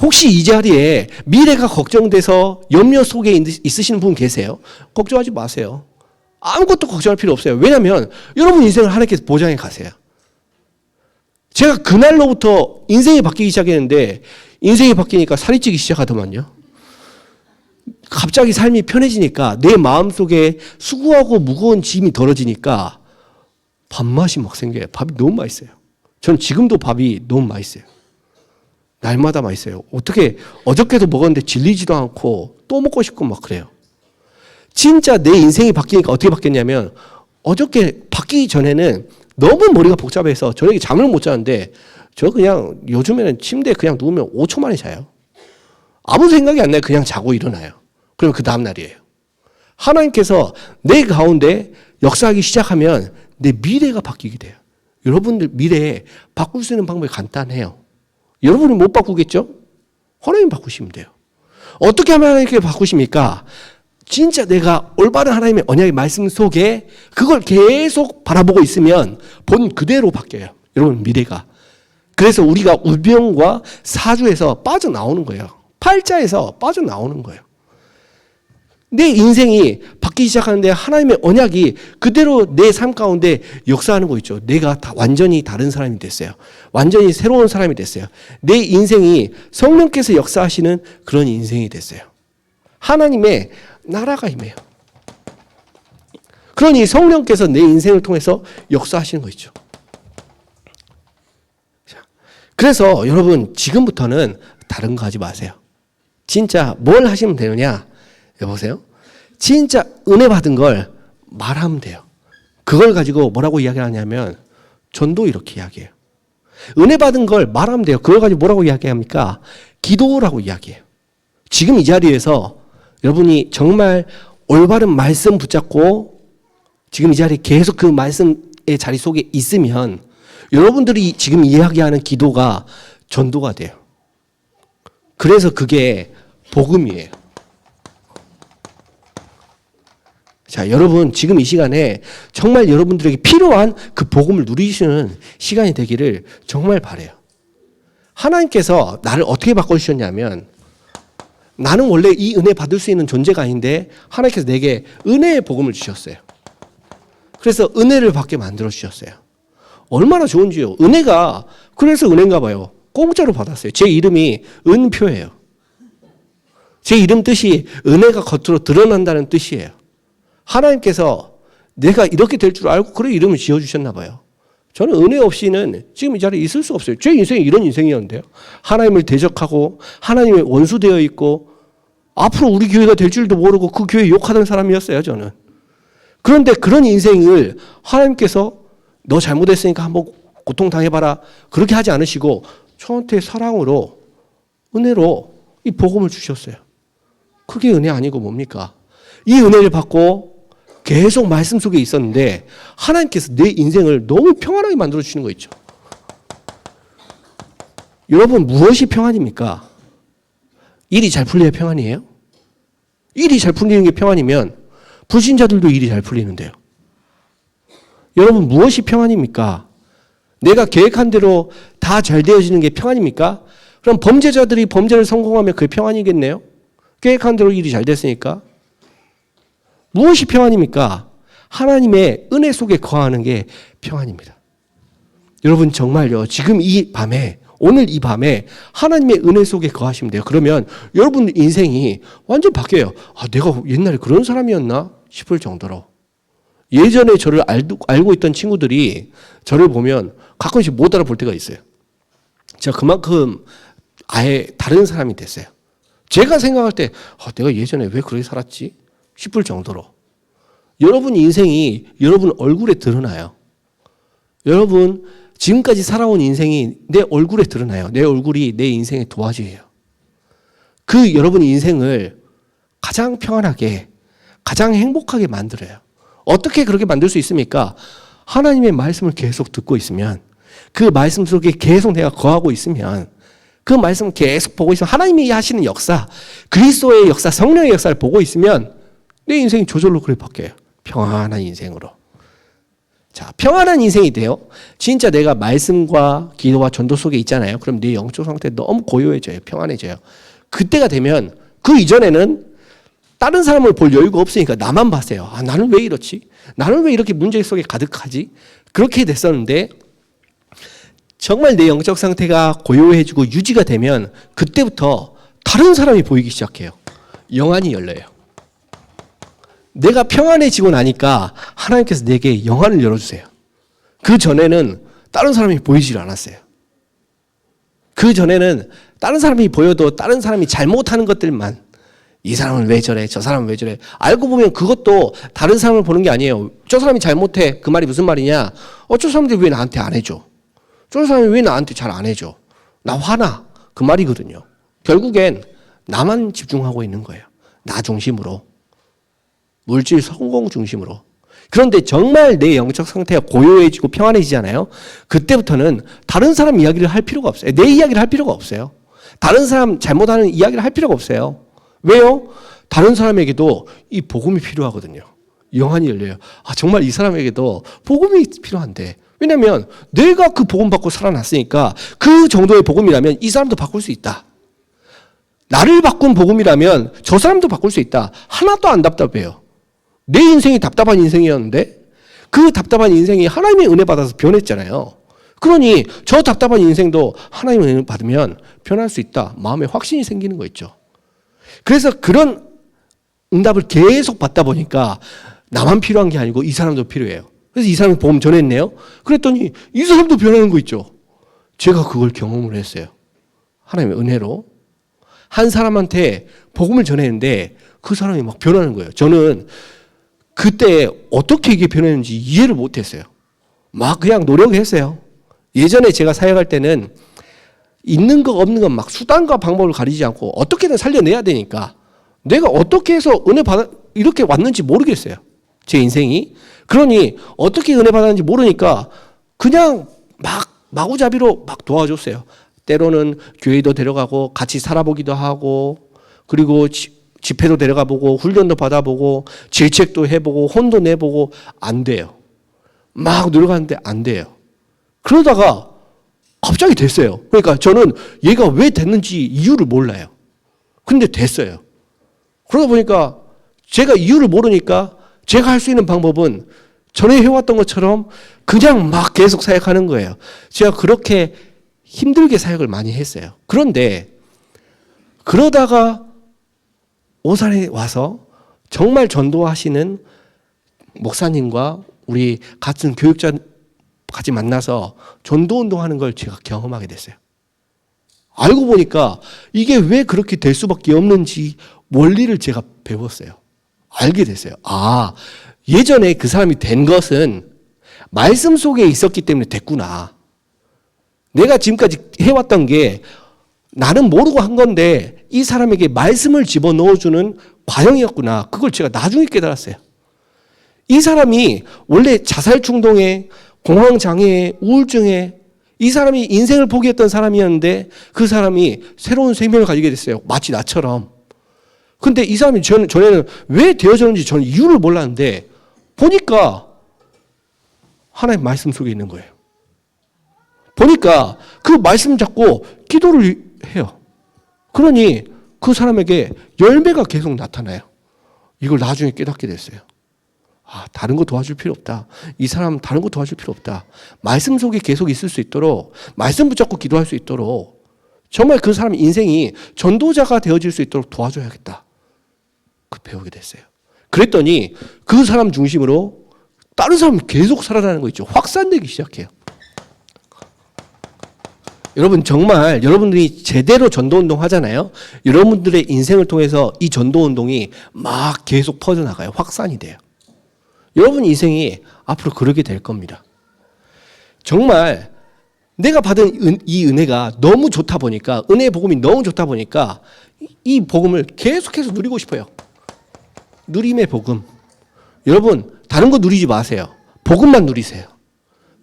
혹시 이 자리에 미래가 걱정돼서 염려 속에 있으시는 분 계세요? 걱정하지 마세요. 아무것도 걱정할 필요 없어요. 왜냐하면 여러분 인생을 하나님께서 보장해 가세요. 제가 그날로부터 인생이 바뀌기 시작했는데 인생이 바뀌니까 살이 찌기 시작하더만요. 갑자기 삶이 편해지니까 내 마음속에 수고하고 무거운 짐이 덜어지니까 밥맛이 막 생겨요. 밥이 너무 맛있어요. 전 지금도 밥이 너무 맛있어요. 날마다 맛있어요. 어떻게 어저께도 먹었는데 질리지도 않고 또 먹고 싶고 막 그래요. 진짜 내 인생이 바뀌니까 어떻게 바뀌었냐면 어저께 바뀌기 전에는 너무 머리가 복잡해서 저녁에 잠을 못 자는데 저 그냥 요즘에는 침대에 그냥 누우면 5초 만에 자요. 아무 생각이 안 나요. 그냥 자고 일어나요. 그러면 그 다음 날이에요. 하나님께서 내 가운데 역사하기 시작하면 내 미래가 바뀌게 돼요. 여러분들 미래에 바꿀 수 있는 방법이 간단해요. 여러분이 못 바꾸겠죠? 하나님 바꾸시면 돼요. 어떻게 하면 하나님께 바꾸십니까? 진짜 내가 올바른 하나님의 언약의 말씀 속에 그걸 계속 바라보고 있으면 본 그대로 바뀌어요. 여러분 미래가. 그래서 우리가 우병과 사주에서 빠져나오는 거예요. 팔자에서 빠져나오는 거예요. 내 인생이 바뀌기 시작하는데 하나님의 언약이 그대로 내 삶 가운데 역사하는 거 있죠. 내가 완전히 다른 사람이 됐어요. 완전히 새로운 사람이 됐어요. 내 인생이 성령께서 역사하시는 그런 인생이 됐어요. 하나님의 나라가 임해요. 그러니 성령께서 내 인생을 통해서 역사하시는 거 있죠. 그래서 여러분 지금부터는 다른 거 하지 마세요. 진짜 뭘 하시면 되느냐? 여보세요? 진짜 은혜 받은 걸 말하면 돼요. 그걸 가지고 뭐라고 이야기하냐면 전도 이렇게 이야기해요. 은혜 받은 걸 말하면 돼요. 그걸 가지고 뭐라고 이야기합니까? 기도라고 이야기해요. 지금 이 자리에서 여러분이 정말 올바른 말씀 붙잡고 지금 이 자리에 계속 그 말씀의 자리 속에 있으면 여러분들이 지금 이야기하는 기도가 전도가 돼요. 그래서 그게 복음이에요. 자, 여러분 지금 이 시간에 정말 여러분들에게 필요한 그 복음을 누리시는 시간이 되기를 정말 바라요. 하나님께서 나를 어떻게 바꿔주셨냐면 나는 원래 이 은혜 받을 수 있는 존재가 아닌데 하나님께서 내게 은혜의 복음을 주셨어요. 그래서 은혜를 받게 만들어 주셨어요. 얼마나 좋은지요. 은혜가 그래서 은혜인가 봐요. 공짜로 받았어요. 제 이름이 은표예요. 제 이름 뜻이 은혜가 겉으로 드러난다는 뜻이에요. 하나님께서 내가 이렇게 될 줄 알고 그래 이름을 지어주셨나 봐요. 저는 은혜 없이는 지금 이 자리에 있을 수 없어요. 제 인생이 이런 인생이었는데요. 하나님을 대적하고 하나님의 원수되어 있고 앞으로 우리 교회가 될 줄도 모르고 그 교회 욕하던 사람이었어요. 저는. 그런데 그런 인생을 하나님께서 너 잘못했으니까 한번 고통당해봐라 그렇게 하지 않으시고 저한테 사랑으로 은혜로 이 복음을 주셨어요. 그게 은혜 아니고 뭡니까? 이 은혜를 받고 계속 말씀 속에 있었는데 하나님께서 내 인생을 너무 평안하게 만들어주시는 거 있죠. 여러분 무엇이 평안입니까? 일이 잘 풀려야 평안이에요? 일이 잘 풀리는 게 평안이면 불신자들도 일이 잘 풀리는데요. 여러분 무엇이 평안입니까? 내가 계획한 대로 다 잘 되어지는 게 평안입니까? 그럼 범죄자들이 범죄를 성공하면 그게 평안이겠네요? 계획한 대로 일이 잘 됐으니까. 무엇이 평안입니까? 하나님의 은혜 속에 거하는 게 평안입니다. 여러분 정말요. 지금 이 밤에 오늘 이 밤에 하나님의 은혜 속에 거하시면 돼요. 그러면 여러분 인생이 완전 바뀌어요. 아, 내가 옛날에 그런 사람이었나 싶을 정도로. 예전에 저를 알고 있던 친구들이 저를 보면 가끔씩 못 알아볼 때가 있어요. 제가 그만큼 아예 다른 사람이 됐어요. 제가 생각할 때 내가 예전에 왜 그렇게 살았지 싶을 정도로. 여러분 인생이 여러분 얼굴에 드러나요. 여러분 지금까지 살아온 인생이 내 얼굴에 드러나요. 내 얼굴이 내 인생의 도화지예요. 그 여러분 인생을 가장 평안하게 가장 행복하게 만들어요. 어떻게 그렇게 만들 수 있습니까? 하나님의 말씀을 계속 듣고 있으면 그 말씀 속에 계속 내가 거하고 있으면 그 말씀을 계속 보고 있으면 하나님이 하시는 역사, 그리스도의 역사, 성령의 역사를 보고 있으면 내 인생이 저절로 그렇게 바뀌어요. 평안한 인생으로. 자, 평안한 인생이 돼요. 진짜 내가 말씀과 기도와 전도 속에 있잖아요. 그럼 내 영적 상태 너무 고요해져요. 평안해져요. 그때가 되면 그 이전에는 다른 사람을 볼 여유가 없으니까 나만 봤어요. 아, 나는 왜 이렇지? 나는 왜 이렇게 문제 속에 가득하지? 그렇게 됐었는데 정말 내 영적 상태가 고요해지고 유지가 되면 그때부터 다른 사람이 보이기 시작해요. 영안이 열려요. 내가 평안해지고 나니까 하나님께서 내게 영안을 열어주세요. 그 전에는 다른 사람이 보이질 않았어요. 그 전에는 다른 사람이 보여도 다른 사람이 잘못하는 것들만 이 사람은 왜 저래? 저 사람은 왜 저래? 알고 보면 그것도 다른 사람을 보는 게 아니에요. 저 사람이 잘못해. 그 말이 무슨 말이냐? 저 사람들이 왜 나한테 안 해줘? 저 사람이 왜 나한테 잘 안 해줘? 나 화나. 그 말이거든요. 결국엔 나만 집중하고 있는 거예요. 나 중심으로. 물질 성공 중심으로. 그런데 정말 내 영적 상태가 고요해지고 평안해지잖아요. 그때부터는 다른 사람 이야기를 할 필요가 없어요. 내 이야기를 할 필요가 없어요. 다른 사람 잘못하는 이야기를 할 필요가 없어요. 왜요? 다른 사람에게도 이 복음이 필요하거든요. 영안이 열려요. 아, 정말 이 사람에게도 복음이 필요한데. 왜냐하면 내가 그 복음 받고 살아났으니까 그 정도의 복음이라면 이 사람도 바꿀 수 있다. 나를 바꾼 복음이라면 저 사람도 바꿀 수 있다. 하나도 안 답답해요. 내 인생이 답답한 인생이었는데 그 답답한 인생이 하나님의 은혜 받아서 변했잖아요. 그러니 저 답답한 인생도 하나님의 은혜 받으면 변할 수 있다. 마음에 확신이 생기는 거 있죠. 그래서 그런 응답을 계속 받다 보니까 나만 필요한 게 아니고 이 사람도 필요해요. 그래서 이 사람이 복음 전했네요. 그랬더니 이 사람도 변하는 거 있죠. 제가 그걸 경험을 했어요. 하나님의 은혜로. 한 사람한테 복음을 전했는데 그 사람이 막 변하는 거예요. 저는 그때 어떻게 이게 변했는지 이해를 못했어요. 막 그냥 노력했어요. 예전에 제가 사역할 때는 있는 거 없는 건 막 수단과 방법을 가리지 않고 어떻게든 살려내야 되니까 내가 어떻게 해서 은혜 받아 이렇게 왔는지 모르겠어요. 제 인생이. 그러니 어떻게 은혜 받았는지 모르니까 그냥 막 마구잡이로 막 도와줬어요. 때로는 교회도 데려가고 같이 살아보기도 하고 그리고 집회도 데려가 보고 훈련도 받아보고 질책도 해보고 혼도 내보고 안 돼요. 막 노력하는데 안 돼요. 그러다가 갑자기 됐어요. 그러니까 저는 얘가 왜 됐는지 이유를 몰라요. 근데 됐어요. 그러다 보니까 제가 이유를 모르니까 제가 할 수 있는 방법은 전에 해왔던 것처럼 그냥 막 계속 사역하는 거예요. 제가 그렇게 힘들게 사역을 많이 했어요. 그런데 그러다가 오산에 와서 정말 전도하시는 목사님과 우리 같은 교육자 같이 만나서 전도 운동하는 걸 제가 경험하게 됐어요. 알고 보니까 이게 왜 그렇게 될 수밖에 없는지 원리를 제가 배웠어요. 알게 됐어요. 아, 예전에 그 사람이 된 것은 말씀 속에 있었기 때문에 됐구나. 내가 지금까지 해왔던 게 나는 모르고 한 건데 이 사람에게 말씀을 집어넣어주는 과정이었구나. 그걸 제가 나중에 깨달았어요. 이 사람이 원래 자살 충동에, 공황장애에, 우울증에 이 사람이 인생을 포기했던 사람이었는데 그 사람이 새로운 생명을 가지게 됐어요. 마치 나처럼. 근데 이 사람이 전에는 왜 되어졌는지 저는 이유를 몰랐는데 보니까 하나님 말씀 속에 있는 거예요. 보니까 그 말씀 잡고 기도를 해요. 그러니 그 사람에게 열매가 계속 나타나요. 이걸 나중에 깨닫게 됐어요. 아, 다른 거 도와줄 필요 없다. 이 사람 다른 거 도와줄 필요 없다. 말씀 속에 계속 있을 수 있도록, 말씀 붙잡고 기도할 수 있도록 정말 그 사람 인생이 전도자가 되어질 수 있도록 도와줘야겠다. 그 배우게 됐어요. 그랬더니 그 사람 중심으로 다른 사람이 계속 살아나는 거 있죠. 확산되기 시작해요. 여러분 정말 여러분들이 제대로 전도운동 하잖아요. 여러분들의 인생을 통해서 이 전도운동이 막 계속 퍼져나가요. 확산이 돼요. 여러분 인생이 앞으로 그러게 될 겁니다. 정말 내가 받은 이 은혜가 너무 좋다 보니까, 은혜의 복음이 너무 좋다 보니까 이 복음을 계속해서 누리고 싶어요. 누림의 복음. 여러분 다른 거 누리지 마세요. 복음만 누리세요.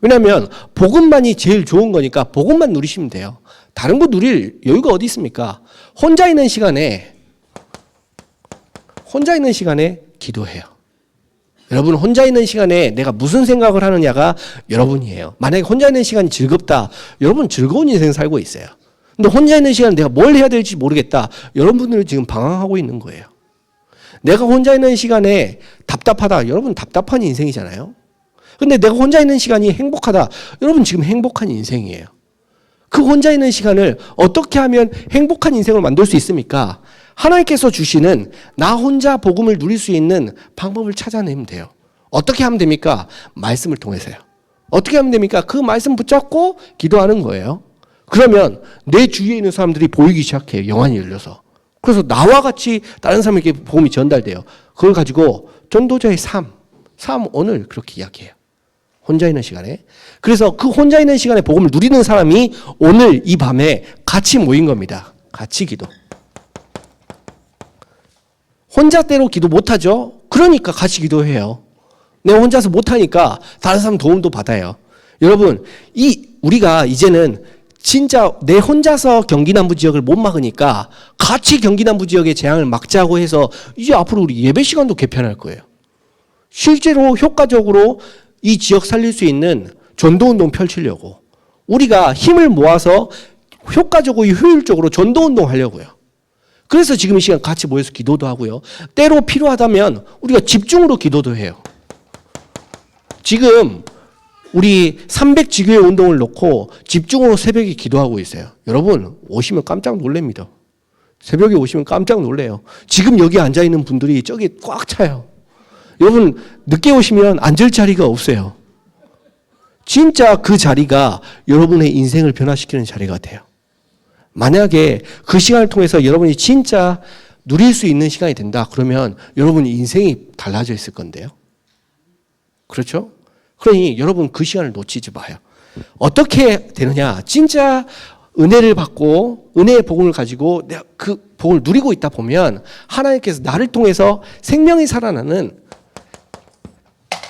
왜냐하면 복음만이 제일 좋은 거니까 복음만 누리시면 돼요. 다른 거 누릴 여유가 어디 있습니까? 혼자 있는 시간에 기도해요. 여러분 혼자 있는 시간에 내가 무슨 생각을 하느냐가 여러분이에요. 만약에 혼자 있는 시간이 즐겁다. 여러분 즐거운 인생 살고 있어요. 근데 혼자 있는 시간에 내가 뭘 해야 될지 모르겠다. 여러분들은 지금 방황하고 있는 거예요. 내가 혼자 있는 시간에 답답하다. 여러분 답답한 인생이잖아요. 근데 내가 혼자 있는 시간이 행복하다. 여러분 지금 행복한 인생이에요. 그 혼자 있는 시간을 어떻게 하면 행복한 인생을 만들 수 있습니까? 하나님께서 주시는 나 혼자 복음을 누릴 수 있는 방법을 찾아내면 돼요. 어떻게 하면 됩니까? 말씀을 통해서요. 어떻게 하면 됩니까? 그 말씀 붙잡고 기도하는 거예요. 그러면 내 주위에 있는 사람들이 보이기 시작해요. 영안이 열려서. 그래서 나와 같이 다른 사람에게 복음이 전달돼요. 그걸 가지고 전도자의 삶 오늘 그렇게 이야기해요. 혼자 있는 시간에. 그래서 그 혼자 있는 시간에 복음을 누리는 사람이 오늘 이 밤에 같이 모인 겁니다. 같이 기도. 혼자 때로 기도 못하죠? 그러니까 같이 기도해요. 내가 혼자서 못하니까 다른 사람 도움도 받아요. 여러분, 우리가 이제는 진짜 내 혼자서 경기남부 지역을 못 막으니까 같이 경기남부 지역의 재앙을 막자고 해서 이제 앞으로 우리 예배 시간도 개편할 거예요. 실제로 효과적으로 이 지역 살릴 수 있는 전도운동 펼치려고 우리가 힘을 모아서 효과적으로 효율적으로 전도운동 하려고요. 그래서 지금 이 시간 같이 모여서 기도도 하고요. 때로 필요하다면 우리가 집중으로 기도도 해요. 지금 우리 300지교회 운동을 놓고 집중으로 새벽에 기도하고 있어요. 여러분 오시면 깜짝 놀랍니다. 새벽에 오시면 깜짝 놀래요. 지금 여기 앉아있는 분들이 저기 꽉 차요. 여러분 늦게 오시면 앉을 자리가 없어요. 진짜 그 자리가 여러분의 인생을 변화시키는 자리가 돼요. 만약에 그 시간을 통해서 여러분이 진짜 누릴 수 있는 시간이 된다. 그러면 여러분의 인생이 달라져 있을 건데요. 그렇죠? 그러니 여러분 그 시간을 놓치지 마요. 어떻게 되느냐. 진짜 은혜를 받고 은혜의 복음을 가지고 내가 그 복음을 누리고 있다 보면 하나님께서 나를 통해서 생명이 살아나는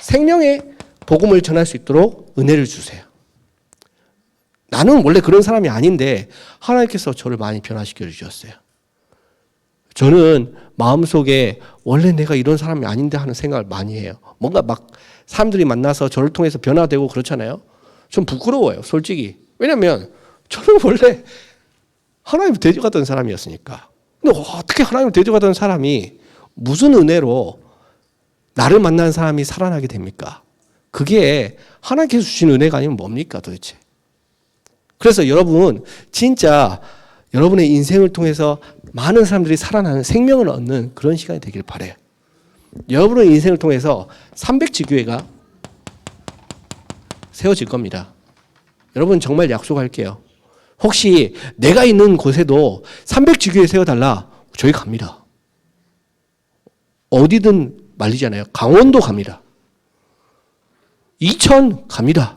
생명의 복음을 전할 수 있도록 은혜를 주세요. 나는 원래 그런 사람이 아닌데 하나님께서 저를 많이 변화시켜 주셨어요. 저는 마음속에 원래 내가 이런 사람이 아닌데 하는 생각을 많이 해요. 뭔가 막 사람들이 만나서 저를 통해서 변화되고 그렇잖아요. 좀 부끄러워요, 솔직히. 왜냐하면 저는 원래 하나님을 대적하던 사람이었으니까. 근데 어떻게 하나님을 대적하던 사람이 무슨 은혜로 나를 만난 사람이 살아나게 됩니까? 그게 하나님께서 주신 은혜가 아니면 뭡니까 도대체? 그래서 여러분 진짜 여러분의 인생을 통해서 많은 사람들이 살아나는 생명을 얻는 그런 시간이 되길 바라요. 여러분의 인생을 통해서 300지교회가 세워질 겁니다. 여러분 정말 약속할게요. 혹시 내가 있는 곳에도 300지교회 세워달라, 저희 갑니다. 어디든 말리잖아요. 강원도 갑니다. 이천 갑니다.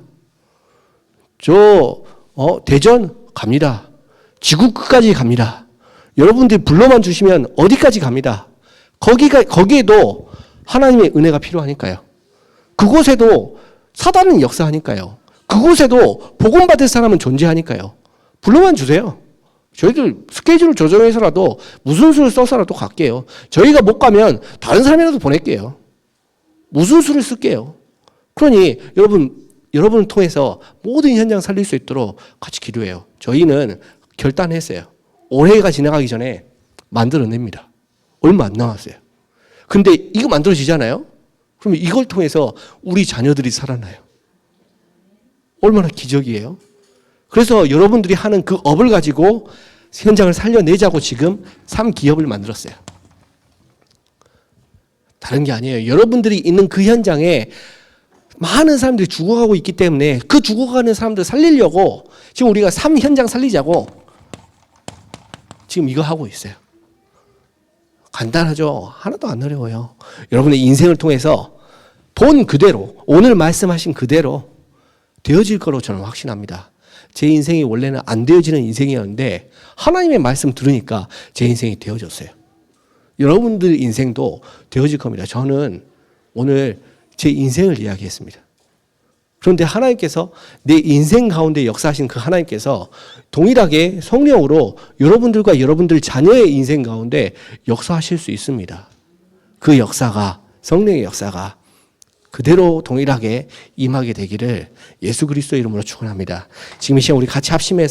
대전 갑니다. 지구 끝까지 갑니다. 여러분들이 불러만 주시면 어디까지 갑니다. 거기에도 하나님의 은혜가 필요하니까요. 그곳에도 사단은 역사하니까요. 그곳에도 복음받을 사람은 존재하니까요. 불러만 주세요. 저희들 스케줄을 조정해서라도 무슨 수를 써서라도 갈게요. 저희가 못 가면 다른 사람이라도 보낼게요. 무슨 수를 쓸게요. 그러니 여러분을 통해서 모든 현장 살릴 수 있도록 같이 기도해요. 저희는 결단했어요. 올해가 지나가기 전에 만들어냅니다. 얼마 안 남았어요. 근데 이거 만들어지잖아요? 그러면 이걸 통해서 우리 자녀들이 살아나요. 얼마나 기적이에요. 그래서 여러분들이 하는 그 업을 가지고 현장을 살려내자고 지금 3기업을 만들었어요. 다른 게 아니에요. 여러분들이 있는 그 현장에 많은 사람들이 죽어가고 있기 때문에 그 죽어가는 사람들 살리려고 지금 우리가 3현장 살리자고 지금 이거 하고 있어요. 간단하죠? 하나도 안 어려워요. 여러분의 인생을 통해서 본 그대로, 오늘 말씀하신 그대로 되어질 거로 저는 확신합니다. 제 인생이 원래는 안 되어지는 인생이었는데 하나님의 말씀 들으니까 제 인생이 되어졌어요. 여러분들 인생도 되어질 겁니다. 저는 오늘 제 인생을 이야기했습니다. 그런데 하나님께서 내 인생 가운데 역사하신 그 하나님께서 동일하게 성령으로 여러분들과 여러분들 자녀의 인생 가운데 역사하실 수 있습니다. 그 역사가, 성령의 역사가 그대로 동일하게 임하게 되기를 예수 그리스도의 이름으로 축원합니다. 지금 이 시간 우리 같이 합심해서